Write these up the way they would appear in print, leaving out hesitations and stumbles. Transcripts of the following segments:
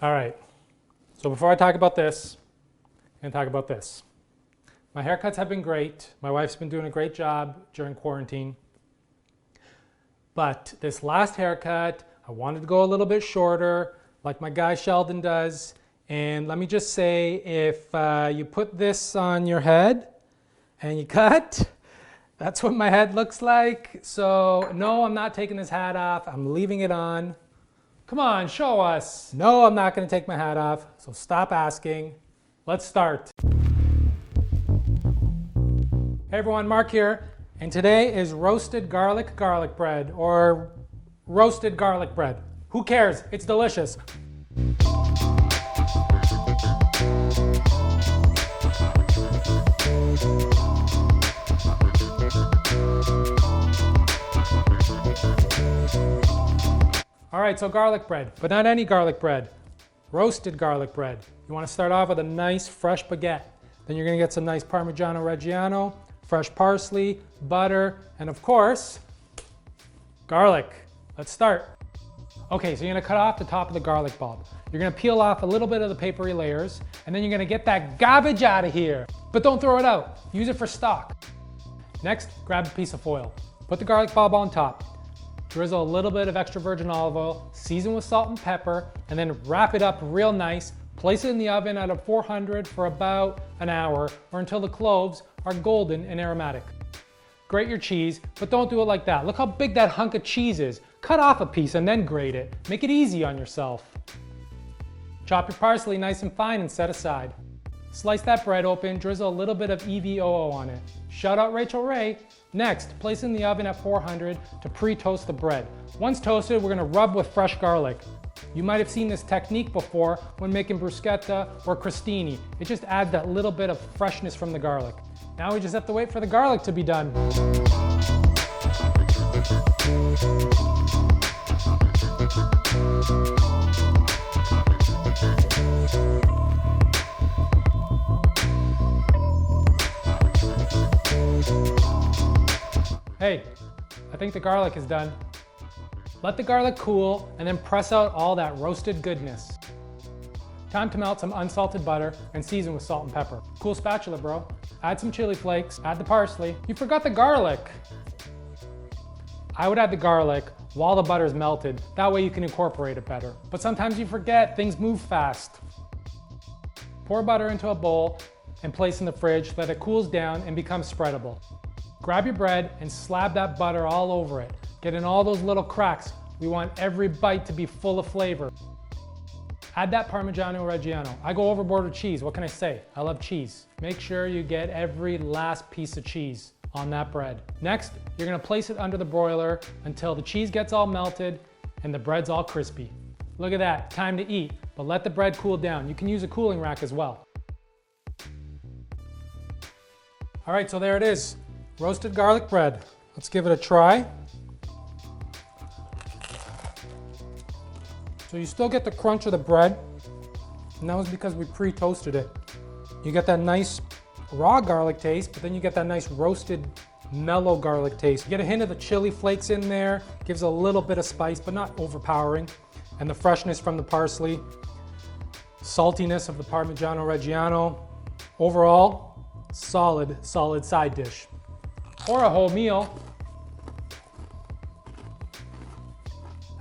All right, so before I talk about this, I'm gonna talk about this. My haircuts have been great. My wife's been doing a great job during quarantine. But this last haircut, I wanted to go a little bit shorter, like my guy Sheldon does. And let me just say, if you put this on your head and you cut, that's what my head looks like. So no, I'm not taking this hat off. I'm leaving it on. Come on, show us. No, I'm not gonna take my hat off. So stop asking. Let's start. Hey everyone, Mark here. And today is roasted garlic bread, or roasted garlic bread. Who cares? It's delicious. All right, so garlic bread, but not any garlic bread. Roasted garlic bread. You want to start off with a nice fresh baguette. Then you're going to get some nice Parmigiano-Reggiano, fresh parsley, butter, and of course, garlic. Let's start. Okay, so you're going to cut off the top of the garlic bulb. You're going to peel off a little bit of the papery layers, and then you're going to get that garbage out of here. But don't throw it out. Use it for stock. Next, grab a piece of foil. Put the garlic bulb on top. Drizzle a little bit of extra virgin olive oil, season with salt and pepper, and then wrap it up real nice. Place it in the oven at a 400 for about an hour, or until the cloves are golden and aromatic. Grate your cheese, but don't do it like that. Look how big that hunk of cheese is. Cut off a piece and then grate it. Make it easy on yourself. Chop your parsley nice and fine and set aside. Slice that bread open, drizzle a little bit of EVOO on it. Shout out Rachel Ray. Next, place in the oven at 400 to pre-toast the bread. Once toasted, we're gonna rub with fresh garlic. You might have seen this technique before when making bruschetta or crostini. It just adds that little bit of freshness from the garlic. Now we just have to wait for the garlic to be done. Hey, I think the garlic is done. Let the garlic cool and then press out all that roasted goodness. Time to melt some unsalted butter and season with salt and pepper. Cool spatula, bro. Add some chili flakes, add the parsley. You forgot the garlic. I would add the garlic while the butter is melted. That way you can incorporate it better. But sometimes you forget, things move fast. Pour butter into a bowl and place in the fridge so that it cools down and becomes spreadable. Grab your bread and slab that butter all over it. Get in all those little cracks. We want every bite to be full of flavor. Add that Parmigiano-Reggiano. I go overboard with cheese. What can I say? I love cheese. Make sure you get every last piece of cheese on that bread. Next, you're gonna place it under the broiler until the cheese gets all melted and the bread's all crispy. Look at that, time to eat, but let the bread cool down. You can use a cooling rack as well. All right, so there it is. Roasted garlic bread. Let's give it a try. So you still get the crunch of the bread, and that was because we pre-toasted it. You get that nice raw garlic taste, but then you get that nice roasted, mellow garlic taste. You get a hint of the chili flakes in there, gives a little bit of spice, but not overpowering, and the freshness from the parsley, saltiness of the Parmigiano-Reggiano. Overall, solid side dish. Or a whole meal.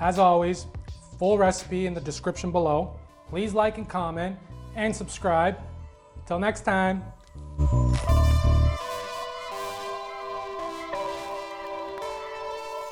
As always, full recipe in the description below. Please like and comment and subscribe. Till next time.